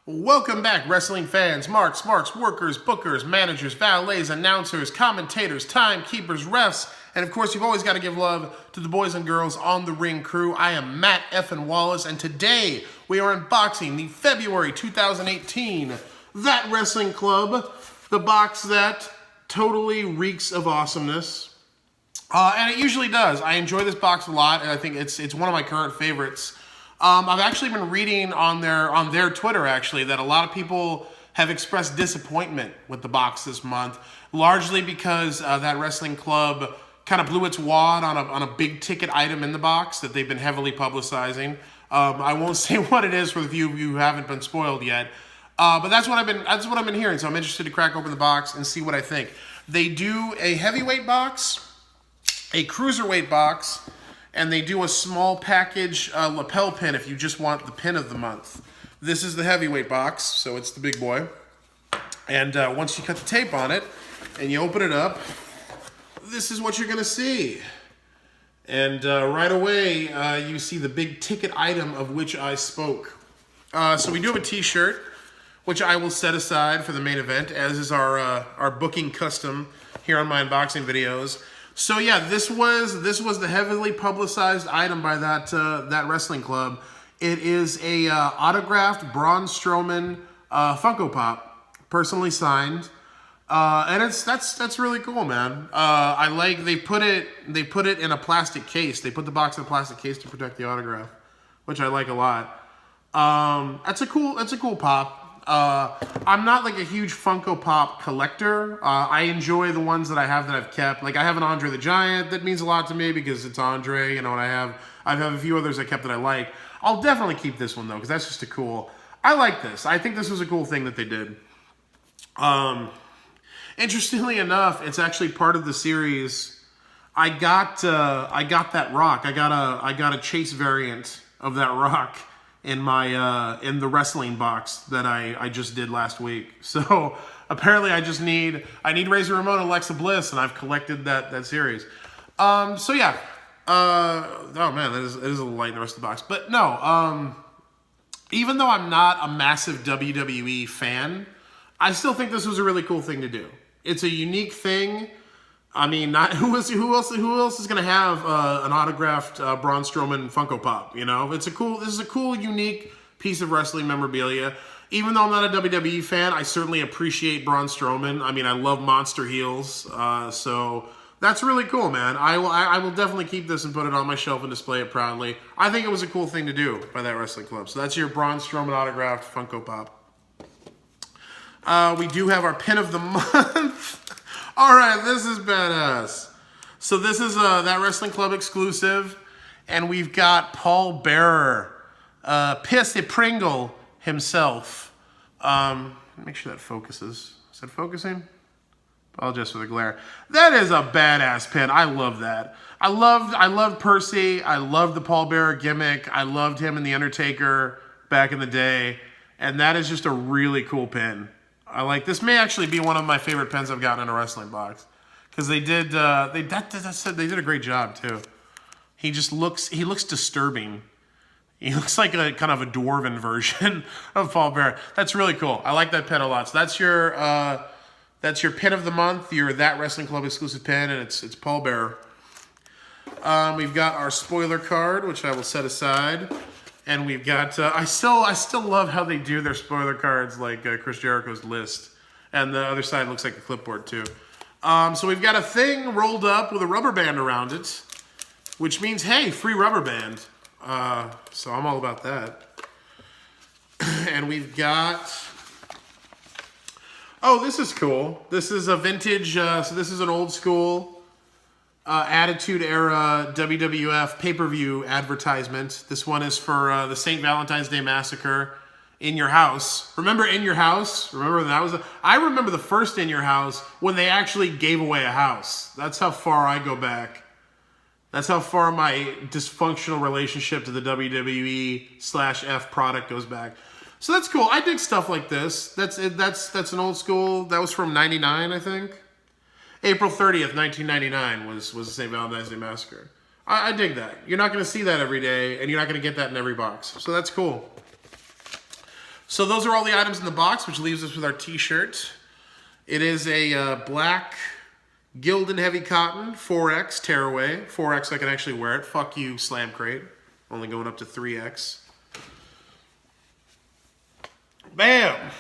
Welcome back, wrestling fans, marks, workers, bookers, managers, valets, announcers, commentators, timekeepers, refs, and of course, you've always got to give love to the boys and girls on the ring crew. I am Matt effin' Wallace, and today we are unboxing the February 2018 That Wrestling Club, the box that totally reeks of awesomeness. And it usually does. I enjoy this box a lot, and I think it's one of my current favorites. I've actually been reading on their Twitter, actually, that a lot of people have expressed disappointment with the box this month, largely because That Wrestling Club kind of blew its wad on a big ticket item in the box that they've been heavily publicizing. I won't say what it is for the few of you who haven't been spoiled yet, but that's what I've been hearing. So I'm interested to crack open the box and see what I think. They do a heavyweight box, a cruiserweight box, and they do a small package lapel pin if you just want the pin of the month. This is the heavyweight box, so it's the big boy. And once you cut the tape on it and you open it up, this is what you're gonna see. And right away, you see the big ticket item of which I spoke. So we do have a t-shirt, which I will set aside for the main event, as is our booking custom here on my unboxing videos. So yeah, this was the heavily publicized item by that Wrestling Club. It is a autographed Braun Strowman Funko Pop, personally signed, and that's really cool, man. I like they put it in a plastic case. They put the box in a plastic case to protect the autograph, which I like a lot. That's a cool pop. I'm not like a huge Funko Pop collector. I enjoy the ones that I have that I've kept. Like I have an Andre the Giant that means a lot to me because it's Andre, you know, and I have a few others I kept that I like. I'll definitely keep this one though, because that's just I like this. I think this was a cool thing that they did. Interestingly enough, it's actually part of the series. I got that rock. I got a Chase variant of that rock in my in the wrestling box that I just did last week. So apparently I need Razor Ramon and Alexa Bliss, and I've collected that series. So yeah. Oh man, it is a little light in the rest of the box. But no, even though I'm not a massive WWE fan, I still think this was a really cool thing to do. It's a unique thing. I mean, who else is gonna have an autographed Braun Strowman Funko Pop? You know, this is a cool, unique piece of wrestling memorabilia. Even though I'm not a WWE fan, I certainly appreciate Braun Strowman. I mean, I love monster heels, so that's really cool, man. I will definitely keep this and put it on my shelf and display it proudly. I think it was a cool thing to do by That Wrestling Club. So that's your Braun Strowman autographed Funko Pop. We do have our pin of the month. All right, this is badass. So this is That Wrestling Club exclusive, and we've got Paul Bearer, Pissy Pringle himself. Make sure that focuses. Is that focusing? Apologize for the glare. That is a badass pin. I love that. I loved Percy. I loved the Paul Bearer gimmick. I loved him and The Undertaker back in the day, and that is just a really cool pin. I like this. May actually be one of my favorite pins I've gotten in a wrestling box, because they did a great job too. He looks disturbing. He looks like a kind of a dwarven version of Paul Bearer. That's really cool. I like that pin a lot. So that's your pin of the month. Your That Wrestling Club exclusive pin, and it's Paul Bearer. We've got our spoiler card, which I will set aside. And we've got, I still love how they do their spoiler cards, like Chris Jericho's list. And the other side looks like a clipboard too. So we've got a thing rolled up with a rubber band around it, which means, hey, free rubber band. So I'm all about that. And we've got, oh, this is cool. This is a vintage, so this is an old school Attitude Era WWF pay-per-view advertisement. This one is for the St. Valentine's Day Massacre. In Your House. Remember In Your House? Remember that was I remember the first In Your House when they actually gave away a house. That's how far I go back. That's how far my dysfunctional relationship to the WWE/F product goes back. So that's cool. I dig stuff like this. That's an old school. That was from '99, I think. April 30th, 1999 was the St. Valentine's Day Massacre. I dig that. You're not going to see that every day, and you're not going to get that in every box. So that's cool. So those are all the items in the box, which leaves us with our t-shirt. It is a black Gildan heavy cotton 4X tearaway. 4X I can actually wear it. Fuck you, Slam Crate. Only going up to 3X. Bam!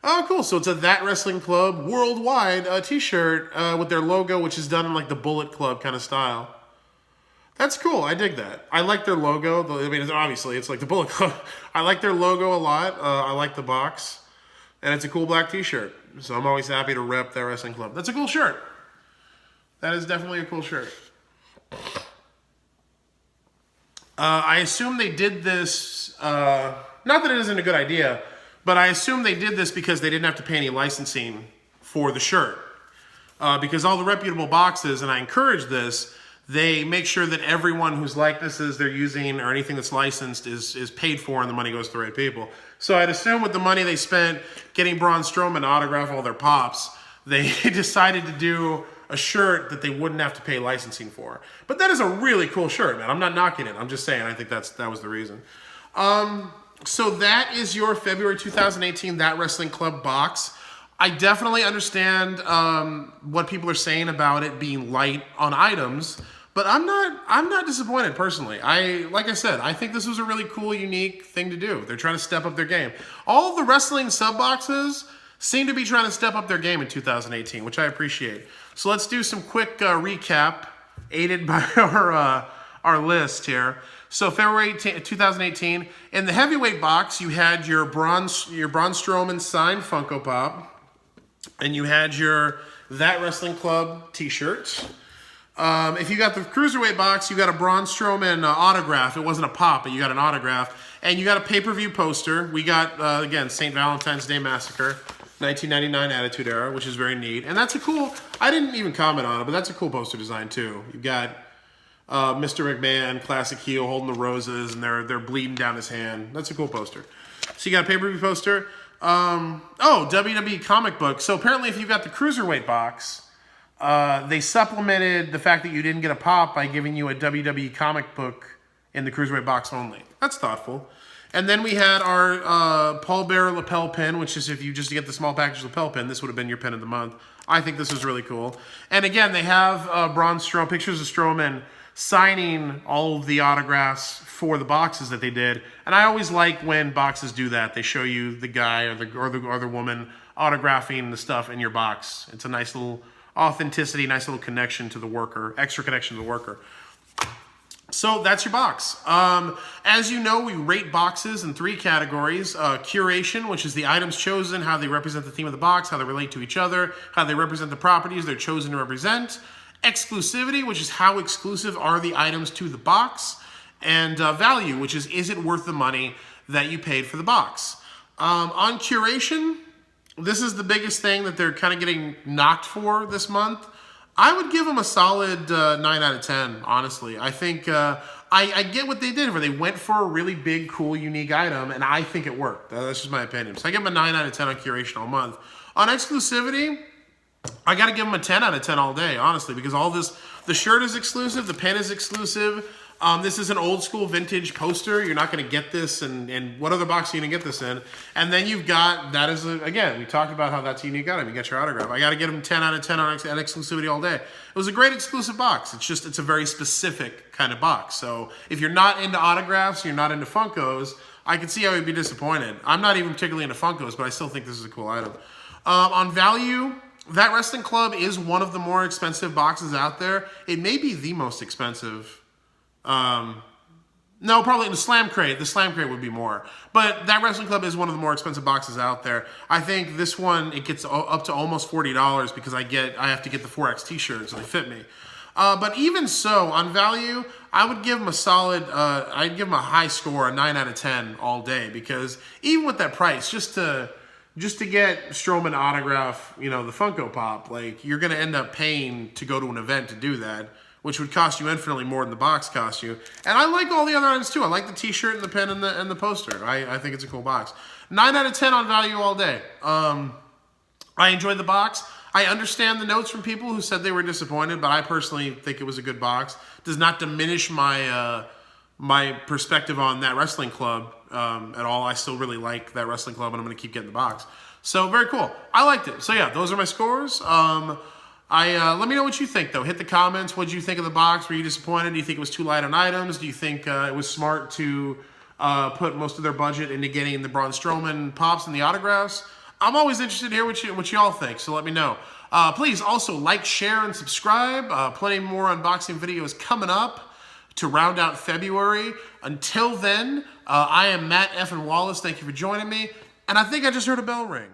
Oh, cool. So it's a That Wrestling Club worldwide t-shirt with their logo, which is done in like the Bullet Club kind of style. That's cool. I dig that. I like their logo. I mean, obviously, it's like the Bullet Club. I like their logo a lot. I like the box. And it's a cool black t-shirt. So I'm always happy to rep That Wrestling Club. That's a cool shirt. That is definitely a cool shirt. I assume they did this, not that it isn't a good idea, but I assume they did this because they didn't have to pay any licensing for the shirt. Because all the reputable boxes, and I encourage this, they make sure that everyone whose likenesses they're using or anything that's licensed is paid for and the money goes to the right people. So I'd assume with the money they spent getting Braun Strowman to autograph all their pops, they decided to do a shirt that they wouldn't have to pay licensing for. But that is a really cool shirt, man. I'm not knocking it. I'm just saying I think that was the reason. So that is your February 2018 That Wrestling Club box. I definitely understand what people are saying about it being light on items, but I'm not disappointed personally. Like I said, I think this was a really cool, unique thing to do. They're trying to step up their game. All of the wrestling sub boxes seem to be trying to step up their game in 2018, which I appreciate. So let's do some quick recap, aided by our list here. So February 2018, in the heavyweight box, you had your Braun Strowman signed Funko Pop. And you had your That Wrestling Club t-shirt. If you got the Cruiserweight box, you got a Braun Strowman autograph. It wasn't a pop, but you got an autograph. And you got a pay-per-view poster. We got, again, St. Valentine's Day Massacre, 1999 Attitude Era, which is very neat. And that's a cool, I didn't even comment on it, but that's a cool poster design too. You've got Mr. McMahon, classic heel, holding the roses, and they're bleeding down his hand. That's a cool poster. So you got a pay-per-view poster. WWE comic book. So apparently if you got the Cruiserweight box, they supplemented the fact that you didn't get a pop by giving you a WWE comic book in the Cruiserweight box only. That's thoughtful. And then we had our Paul Bearer lapel pin, which is if you just get the small package lapel pin, this would have been your pin of the month. I think this was really cool. And again, they have pictures of Strowman signing all of the autographs for the boxes that they did. And I always like when boxes do that. They show you the guy or the woman autographing the stuff in your box. It's a nice little authenticity, nice little connection to the worker, extra connection to the worker. So that's your box. As you know, we rate boxes in 3 categories. Curation, which is the items chosen, how they represent the theme of the box, how they relate to each other, how they represent the properties they're chosen to represent. Exclusivity, which is how exclusive are the items to the box. And value, which is it worth the money that you paid for the box. On Curation, this is the biggest thing that they're kind of getting knocked for this month. I would give them a solid 9 out of 10, honestly. I think I get what they did, where they went for a really big, cool, unique item, and I think it worked. That's just my opinion. So I give them a 9 out of 10 on Curation all month. On Exclusivity, I got to give them a 10 out of 10 all day, honestly, because the shirt is exclusive, the pen is exclusive. This is an old school vintage poster. You're not going to get this, and what other box are you going to get this in? And then you've got, again, we talked about how that's a unique item. You get your autograph. I got to give them 10 out of 10 on Exclusivity all day. It was a great exclusive box. It's a very specific kind of box. So if you're not into autographs, you're not into Funkos, I can see how you'd be disappointed. I'm not even particularly into Funkos, but I still think this is a cool item. On value, That Wrestling Club is one of the more expensive boxes out there. It may be the most expensive. No, probably the Slam Crate. The Slam Crate would be more. But That Wrestling Club is one of the more expensive boxes out there. I think this one, it gets up to almost $40 because I have to get the 4X t-shirts, so they fit me. But even so, on value, I would give them a solid, I'd give them a high score, a 9 out of 10 all day, because even with that price, just to get Strowman autograph, the Funko Pop, like, you're going to end up paying to go to an event to do that, which would cost you infinitely more than the box cost you. And I like all the other items too. I like the t-shirt and the pen and the poster. I think it's a cool box. 9 out of 10 on value all day. I enjoyed the box. I understand the notes from people who said they were disappointed, but I personally think it was a good box. Does not diminish my my perspective on That Wrestling Club at all. I still really like that wrestling club, and I'm going to keep getting the box. So very cool. I liked it. So yeah, those are my scores. Let me know what you think, though. Hit the comments. What did you think of the box? Were you disappointed? Do you think it was too light on items? Do you think it was smart to put most of their budget into getting the Braun Strowman pops and the autographs? I'm always interested to hear what y'all think, so let me know. Please also like, share, and subscribe. Plenty more unboxing videos coming up to round out February. Until then, I am Matt F. and Wallace. Thank you for joining me. And I think I just heard a bell ring.